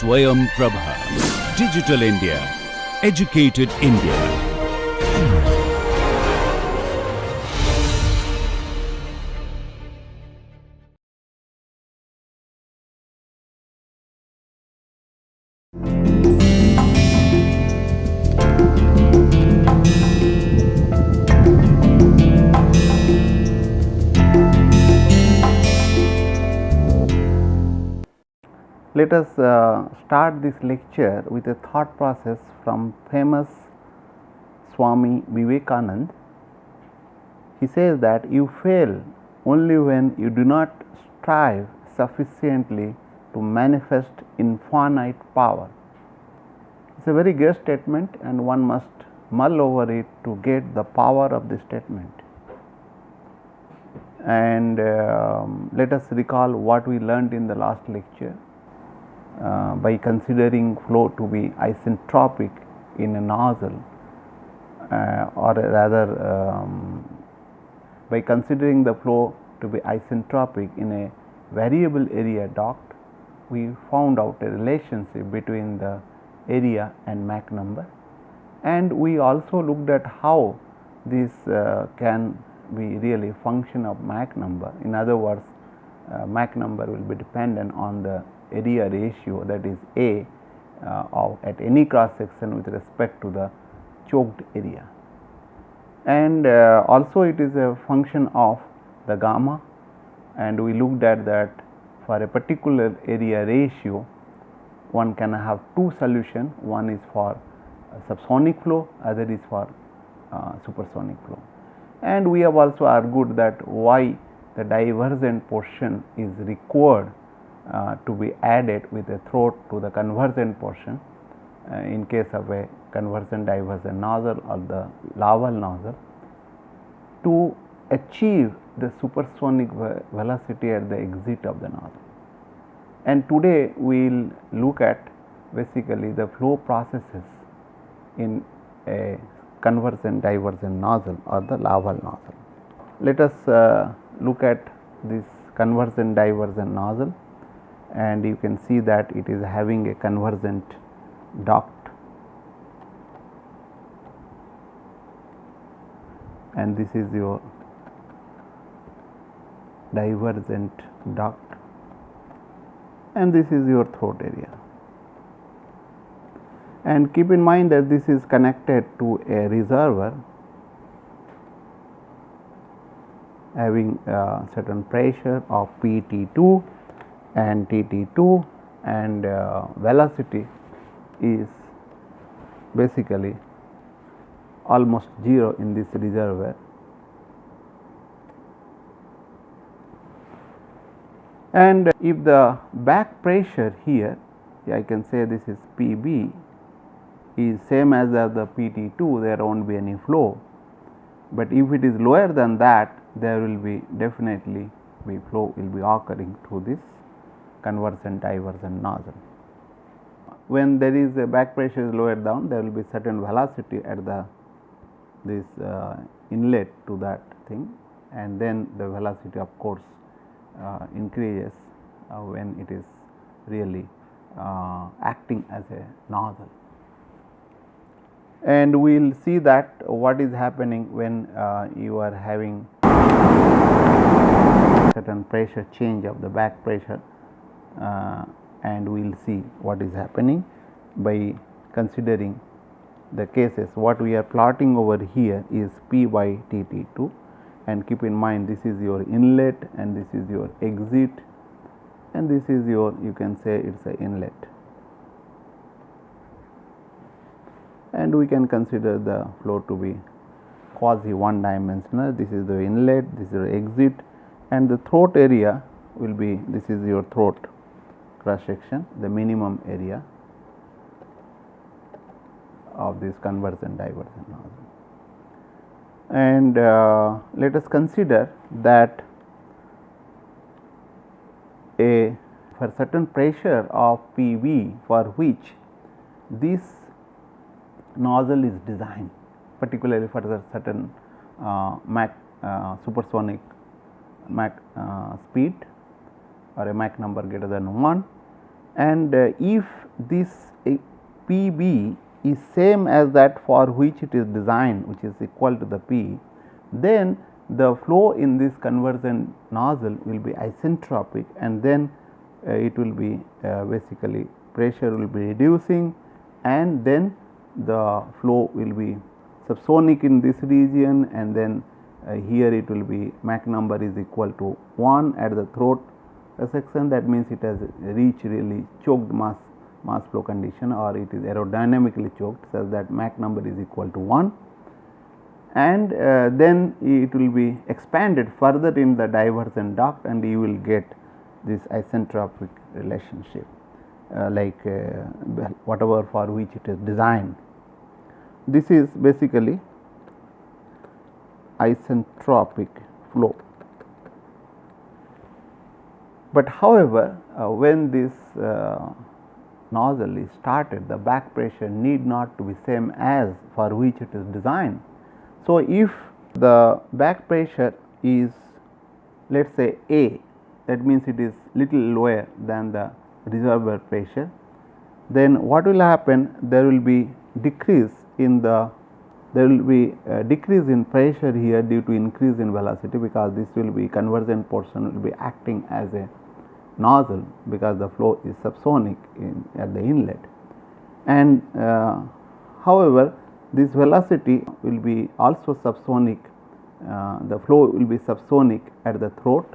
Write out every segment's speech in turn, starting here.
Swayam Prabha. Digital India. Educated India. Let us start this lecture with a thought process from famous Swami Vivekanand. He says that you fail only when you do not strive sufficiently to manifest infinite power. It's a very great statement, and one must mull over it to get the power of the statement. And let us recall what we learned in the last lecture. By considering flow to be isentropic in a nozzle, or rather by considering the flow to be isentropic in a variable area duct, we found out a relationship between the area and Mach number, and we also looked at how this can be really function of Mach number. In other words, Mach number will be dependent on the area ratio, that is A at any cross section with respect to the choked area, and also it is a function of the gamma, and we looked at that for a particular area ratio one can have two solutions, one is for subsonic flow, other is for supersonic flow. And we have also argued that why the divergent portion is required to be added with a throat to the convergent portion in case of a Convergent-Divergent nozzle or the Laval nozzle to achieve the supersonic velocity at the exit of the nozzle. And today we will look at basically the flow processes in a Convergent-Divergent nozzle or the Laval nozzle. Let us look at this Convergent-Divergent nozzle, and you can see that it is having a convergent duct, and this is your divergent duct, and this is your throat area. And keep in mind that this is connected to a reservoir having certain pressure of PT2 and TT2, and velocity is basically almost 0 in this reservoir. And if the back pressure here, I can say this is PB, is same as the PT2, there won't be any flow, but if it is lower than that, there will be definitely flow will be occurring through this Convergent-Divergent nozzle. When there is a back pressure is lowered down, there will be certain velocity at this inlet to that thing, and then the velocity of course increases when it is really acting as a nozzle. And we will see that what is happening when you are having certain pressure change of the back pressure, and we will see what is happening by considering the cases. What we are plotting over here is P by TT2, and keep in mind this is your inlet and this is your exit, and this is your, you can say it is a inlet, and we can consider the flow to be quasi one dimensional. This is the inlet, this is your exit, and the throat area will be, this is your throat cross section, the minimum area of this Convergent-Divergent nozzle. And let us consider that for certain pressure of PV for which this nozzle is designed, particularly for the certain Mach supersonic Mach speed or a Mach number greater than 1, and if this PB is same as that for which it is designed, which is equal to the P, then the flow in this convergent nozzle will be isentropic, and then it will be basically pressure will be reducing, and then the flow will be subsonic in this region, and then here it will be Mach number is equal to 1 at the throat section. That means it has reached really choked mass flow condition, or it is aerodynamically choked such that Mach number is equal to 1, and then it will be expanded further in the divergent duct, and you will get this isentropic relationship like whatever for which it is designed. This is basically isentropic flow. But however, when this nozzle is started, the back pressure need not to be same as for which it is designed. So, if the back pressure is, let us say A, that means it is little lower than the reservoir pressure, then what will happen? There will be decrease in the decrease in pressure here due to increase in velocity, because this will be convergent portion will be acting as a nozzle, because the flow is subsonic at the inlet. And however, this velocity will be also subsonic, the flow will be subsonic at the throat,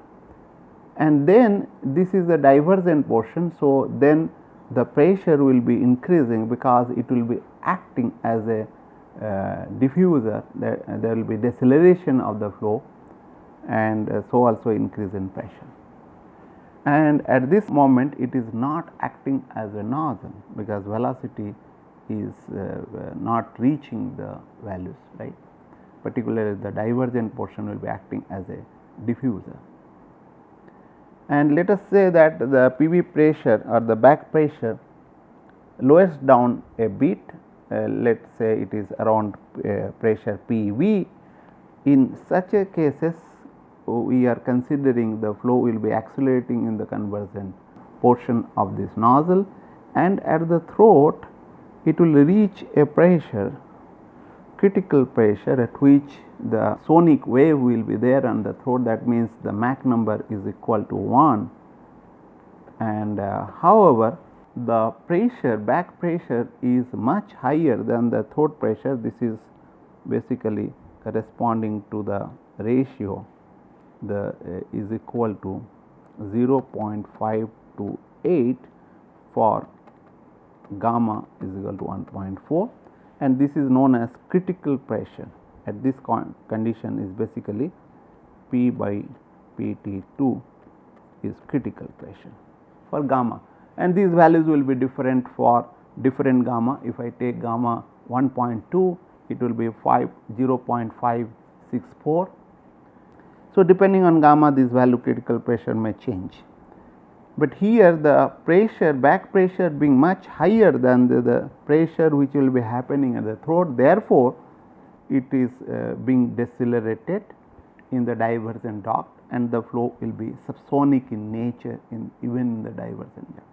and then this is the divergent portion. So, then the pressure will be increasing because it will be acting as a diffuser. There will be deceleration of the flow, and so also increase in pressure. And at this moment it is not acting as a nozzle, because velocity is not reaching the values, right. Particularly the divergent portion will be acting as a diffuser. And let us say that the PB pressure or the back pressure lowers down a bit, let us say it is around pressure PV. In such a cases, we are considering the flow will be accelerating in the convergent portion of this nozzle, and at the throat it will reach a pressure, critical pressure, at which the sonic wave will be there on the throat. That means the Mach number is equal to 1, and however, the pressure, back pressure is much higher than the throat pressure. This is basically corresponding to the ratio, the is equal to 0.528 for gamma is equal to 1.4, and this is known as critical pressure. At this condition is basically P by PT2 is critical pressure for gamma, and these values will be different for different gamma. If I take gamma 1.2, it will be 0.564. So, depending on gamma, this value critical pressure may change, but here the pressure, back pressure being much higher than the pressure which will be happening at the throat. Therefore, it is being decelerated in the divergent duct, and the flow will be subsonic in nature even in the divergent duct.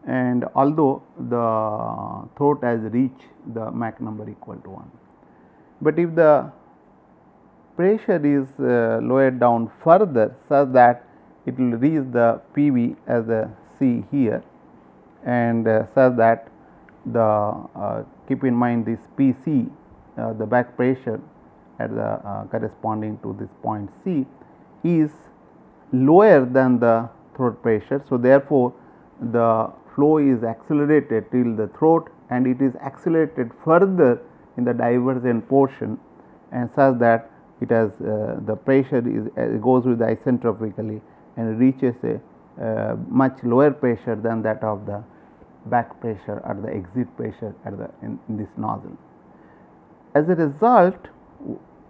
And although the throat has reached the Mach number equal to 1, but if the pressure is lowered down further such that it will reach the PV as a C here, and such that the keep in mind this PC, the back pressure at the corresponding to this point C is lower than the throat pressure. So, therefore, the flow is accelerated till the throat, and it is accelerated further in the divergent portion, and such that it has the pressure is goes with the isentropically and reaches a much lower pressure than that of the back pressure or the exit pressure at the in this nozzle. As a result,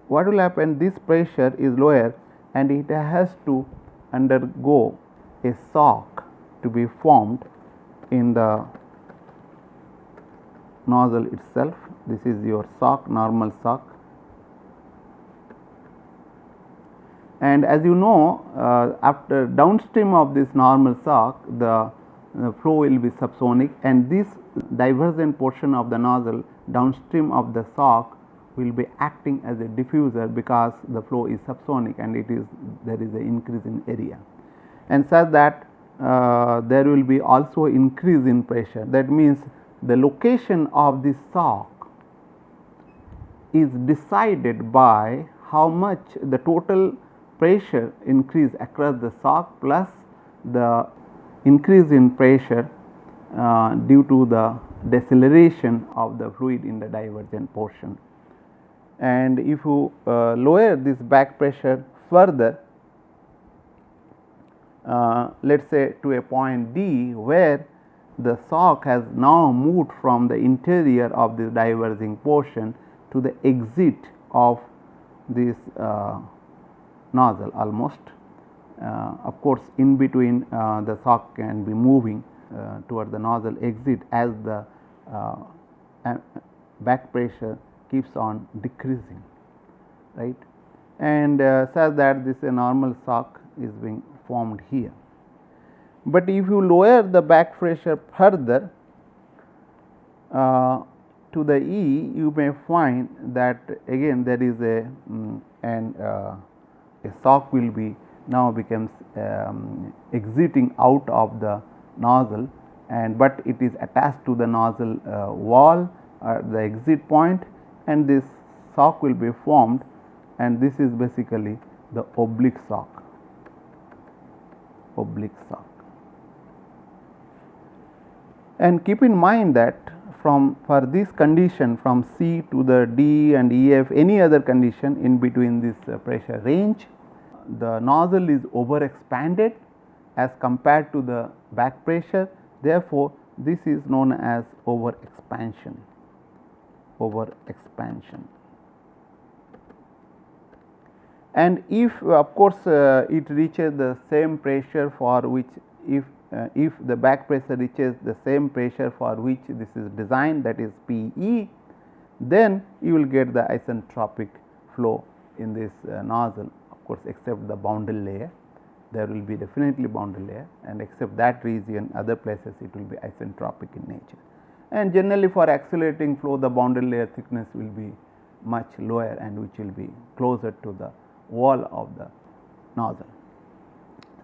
what will happen? This pressure is lower, and it has to undergo a shock to be formed in the nozzle itself. This is your shock, normal shock. And as you know, after downstream of this normal shock, the flow will be subsonic, and this divergent portion of the nozzle downstream of the shock will be acting as a diffuser, because the flow is subsonic and there is an increase in area, and such that there will be also increase in pressure. That means the location of this shock is decided by how much the total pressure increase across the shock plus the increase in pressure due to the deceleration of the fluid in the divergent portion. And if you lower this back pressure further, let us say to a point D, where the shock has now moved from the interior of the diverging portion to the exit of this nozzle almost. Of course, in between the shock can be moving toward the nozzle exit as the back pressure keeps on decreasing, right, and such that this normal shock is being formed here. But if you lower the back pressure further to the E, you may find that again there is a shock will be now becomes exiting out of the nozzle, and but it is attached to the nozzle wall at the exit point, and this shock will be formed, and this is basically the oblique shock. And keep in mind that for this condition from C to the D and EF, any other condition in between this pressure range, the nozzle is overexpanded as compared to the back pressure. Therefore, this is known as overexpansion. And if of course it reaches the same pressure for which if the back pressure reaches the same pressure for which this is designed, that is PE, then you will get the isentropic flow in this nozzle, of course except the boundary layer. There will be definitely boundary layer, and except that region other places it will be isentropic in nature. And generally for accelerating flow, the boundary layer thickness will be much lower and which will be closer to the wall of the nozzle.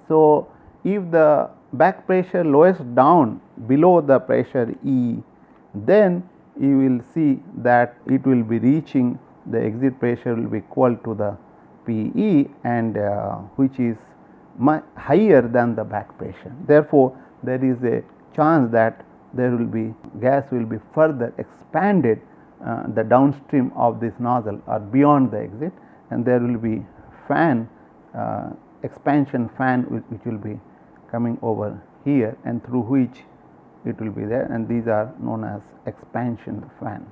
So, if the back pressure lowers down below the pressure E, then you will see that it will be reaching the exit pressure will be equal to the PE, and which is much higher than the back pressure. Therefore, there is a chance that there will be gas will be further expanded the downstream of this nozzle or beyond the exit, and there will be fan expansion fan which will be coming over here, and through which it will be there, and these are known as expansion fan.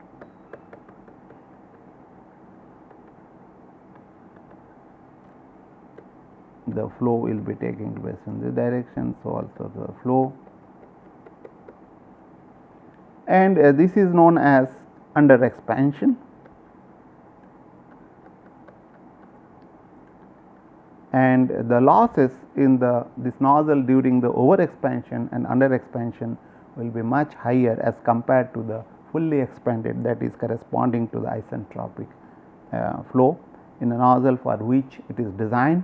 The flow will be taking place in this direction, so also the flow, and this is known as under expansion. And the losses in this nozzle during the over expansion and under expansion will be much higher as compared to the fully expanded, that is corresponding to the isentropic flow in a nozzle for which it is designed.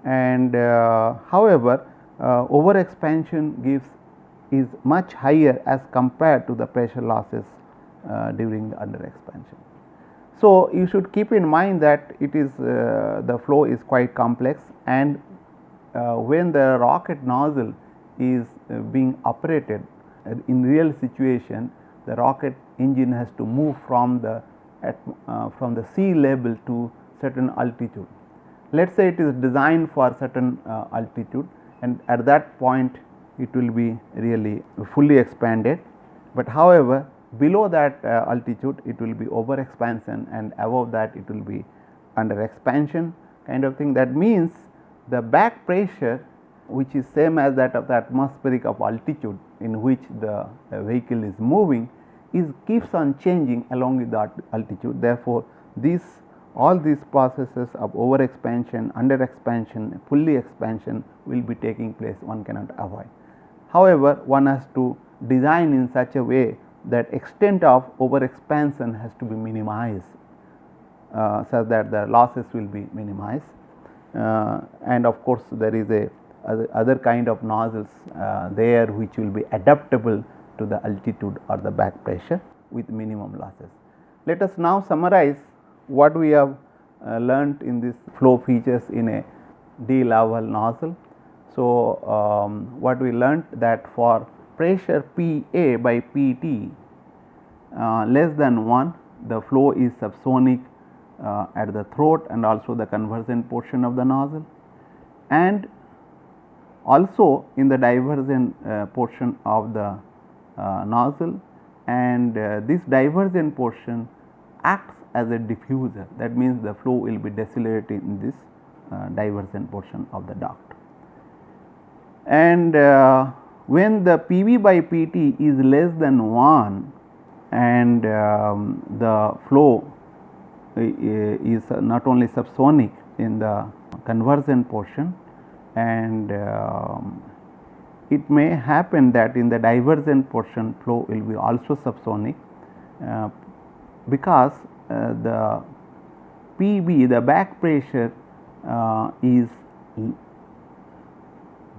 And however, over expansion is much higher as compared to the pressure losses during the under expansion. So, you should keep in mind that it is the flow is quite complex, and when the rocket nozzle is being operated in real situation, the rocket engine has to move from the sea level to certain altitude. Let us say it is designed for certain altitude, and at that point it will be really fully expanded, but however below that altitude it will be over expansion, and above that it will be under expansion kind of thing. That means the back pressure, which is same as that of the atmospheric of altitude in which the vehicle is moving, keeps on changing along with the altitude. Therefore, all these processes of over expansion, under expansion, fully expansion will be taking place, one cannot avoid. However, one has to design in such a way that extent of over expansion has to be minimized, so that the losses will be minimized. And of course, there is a other kind of nozzles there which will be adaptable to the altitude or the back pressure with minimum losses. Let us now summarize what we have learnt in this flow features in a D level nozzle. So, what we learnt that for pressure P A by P T less than 1, the flow is subsonic at the throat and also the convergent portion of the nozzle, and also in the divergent portion of the nozzle, and this divergent portion acts as a diffuser. That means the flow will be decelerating in this divergent portion of the duct. And when the PV by PT is less than 1 and the flow is not only subsonic in the convergent portion, and it may happen that in the divergent portion flow will be also subsonic, because the PB, the back pressure is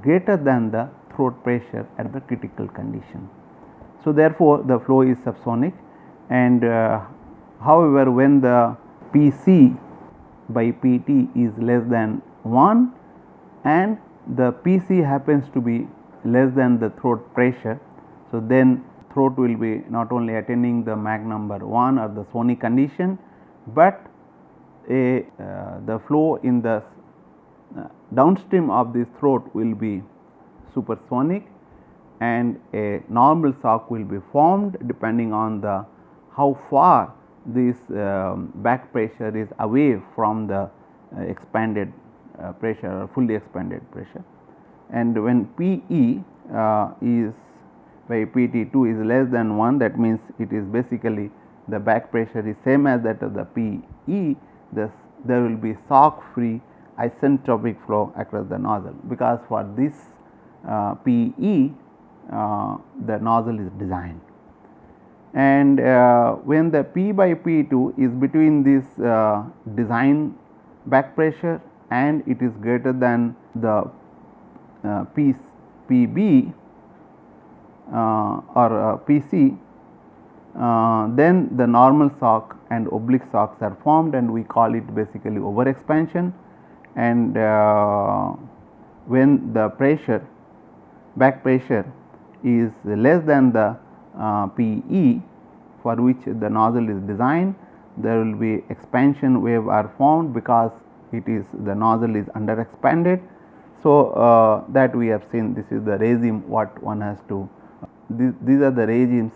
greater than the throat pressure at the critical condition. So, therefore, the flow is subsonic, and however, when the PC by PT is less than 1 and the PC happens to be less than the throat pressure, so then throat will be not only attaining the Mach number 1 or the sonic condition, but the flow in the downstream of this throat will be supersonic, and a normal shock will be formed depending on the how far this back pressure is away from the expanded pressure or fully expanded pressure. And when PE is by PT2 is less than 1, that means it is basically the back pressure is same as that of the PE, thus there will be shock free isentropic flow across the nozzle, because for this PE the nozzle is designed. And when the P by P2 is between this design back pressure and it is greater than the PB or PC, then the normal shock and oblique shocks are formed, and we call it basically over expansion. And when the pressure back pressure is less than the PE for which the nozzle is designed, there will be expansion wave are formed because it is the nozzle is under expanded. So, that we have seen, this is the regime what one has to, these are the regimes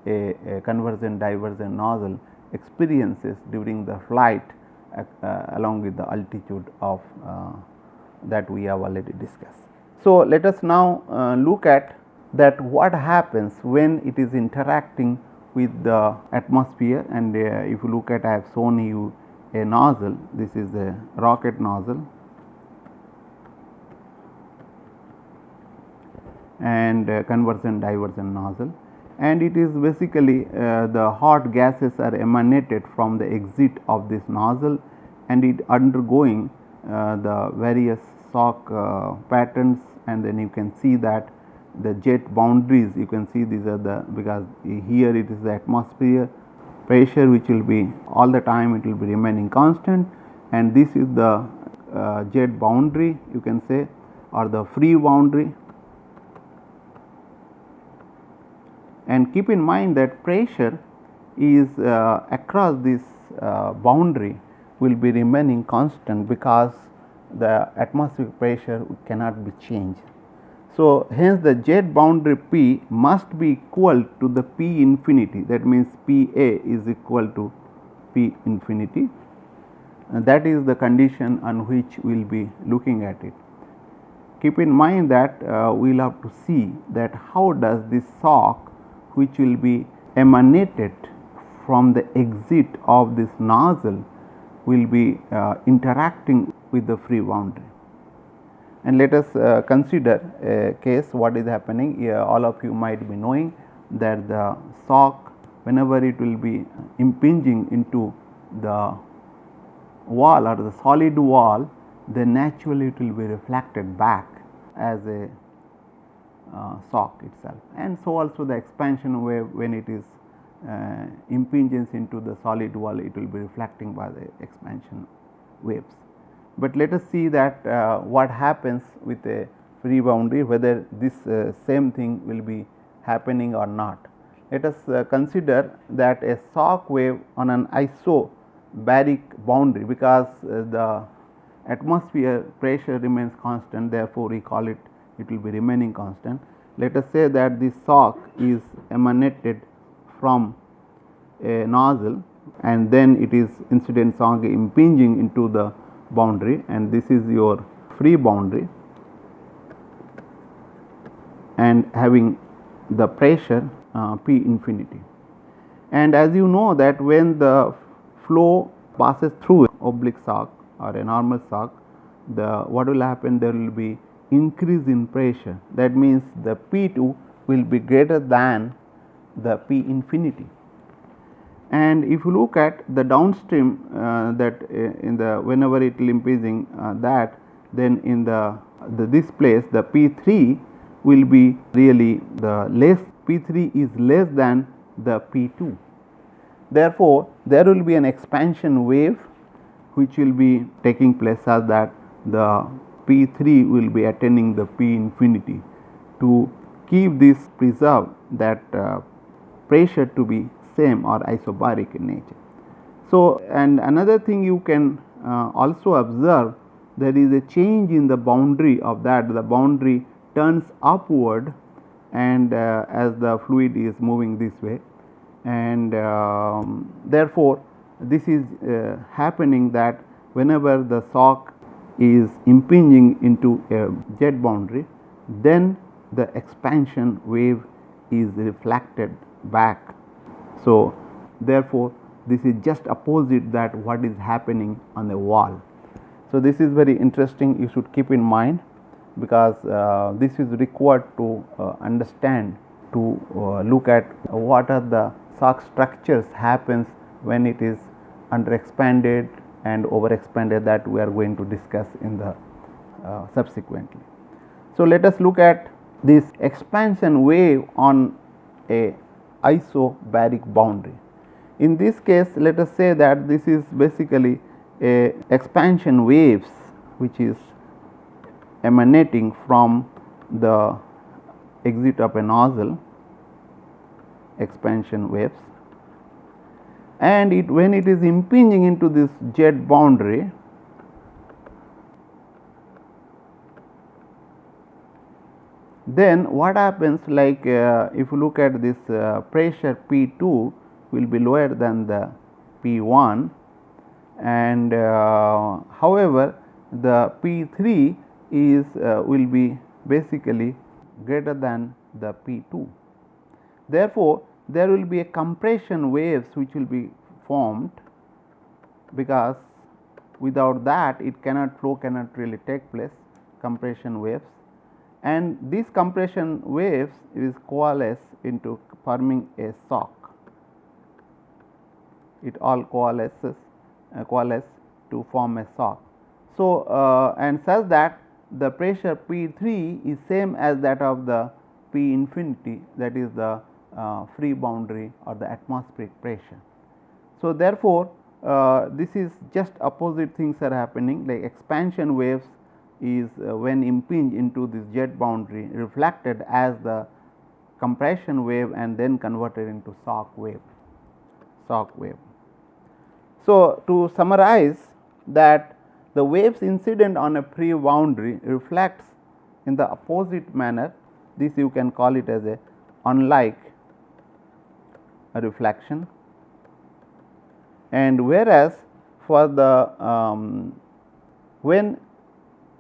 a convergent divergent nozzle experiences during the flight along with the altitude of that we have already discussed. So, let us now look at that what happens when it is interacting with the atmosphere. And if you look at, I have shown you a nozzle, this is a rocket nozzle, and convergent divergent nozzle, and it is basically the hot gases are emanated from the exit of this nozzle, and it undergoing the various shock patterns, and then you can see that the jet boundaries, you can see these are the, because here it is the atmosphere pressure which will be all the time it will be remaining constant, and this is the jet boundary, you can say, or the free boundary. And keep in mind that pressure is across this boundary will be remaining constant, because the atmospheric pressure cannot be changed. So, hence the jet boundary P must be equal to the P infinity, that means P A is equal to P infinity, and that is the condition on which we will be looking at it. Keep in mind that we will have to see that how does this shock which will be emanated from the exit of this nozzle will be interacting with the free boundary. And let us consider a case what is happening. All of you might be knowing that the shock, whenever it will be impinging into the wall or the solid wall, then naturally it will be reflected back as a shock itself. And so also the expansion wave, when it is impinges into the solid wall, it will be reflecting by the expansion waves. But let us see that what happens with a free boundary, whether this same thing will be happening or not. Let us consider that a shock wave on an isobaric boundary, because the atmosphere pressure remains constant, therefore we call it, it will be remaining constant. Let us say that this shock is emanated from a nozzle, and then it is incident shock impinging into the boundary, and this is your free boundary and having the pressure P infinity. And as you know that when the flow passes through oblique shock or a normal shock, what will happen, there will be increase in pressure. That means the P2 will be greater than the P infinity. And if you look at the downstream that in the whenever it will impinging that, then in this place the P3 will be really the less, P3 is less than the P2. Therefore, there will be an expansion wave which will be taking place such that the P3 will be attaining the P infinity to keep this preserve that pressure to be same or isobaric in nature. So, and another thing you can also observe, there is a change in the boundary of that, the boundary turns upward, and as the fluid is moving this way, and therefore, this is happening that whenever the shock is impinging into a jet boundary, then the expansion wave is reflected back. So, therefore, this is just opposite that what is happening on the wall. So, this is very interesting, you should keep in mind, because this is required to understand, to look at what are the shock structures happens when it is under expanded and over expanded, that we are going to discuss in the subsequently. So, let us look at this expansion wave on a isobaric boundary. In this case, let us say that this is basically a expansion waves which is emanating from the exit of a nozzle, expansion waves, and when it is impinging into this jet boundary, then what happens, like if you look at this pressure P2 will be lower than the P1, and however the P3 is will be basically greater than the P2. Therefore, there will be a compression waves which will be formed, because without that it cannot, flow cannot really take place, compression waves, and these compression waves is coalesce into forming a shock. It all coalesce to form a shock. So, and such that the pressure P3 is same as that of the P infinity, that is the free boundary or the atmospheric pressure. So, therefore, this is just opposite things are happening, like expansion waves is when impinge into this jet boundary reflected as the compression wave and then converted into shock wave. So, to summarize that the waves incident on a free boundary reflects in the opposite manner, this you can call it as a unlike a reflection, and whereas for the when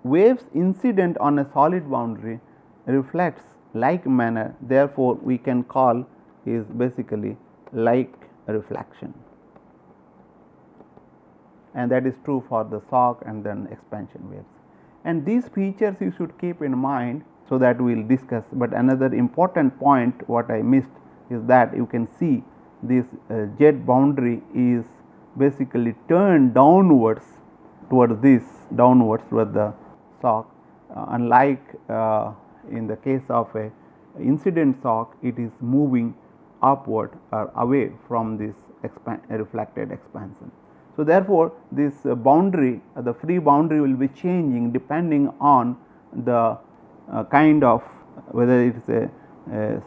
waves incident on a solid boundary reflects like manner, therefore, we can call is basically like reflection, and that is true for the shock and then expansion waves. and these features you should keep in mind, so that we will discuss. But another important point what I missed is that you can see this jet boundary is basically turned downwards towards this, downwards toward the shock, unlike in the case of a incident shock, it is moving upward or away from this reflected expansion. So, therefore, this boundary, the free boundary will be changing depending on the kind of, whether it is a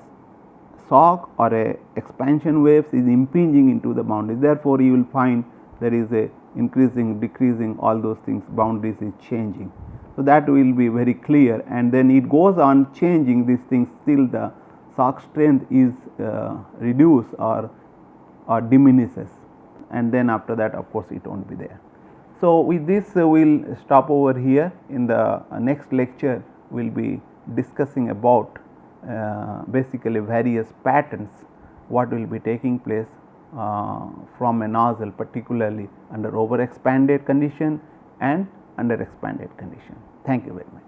shock or a expansion waves is impinging into the boundary. Therefore, you will find there is a increasing, decreasing, all those things, boundaries is changing. So, that will be very clear, and then it goes on changing these things till the shock strength is reduced or diminishes, and then after that of course it will not be there. So, with this we will stop over here. In the next lecture we will be discussing about basically various patterns what will be taking place from a nozzle, particularly under over expanded condition and under expanded condition. Thank you very much.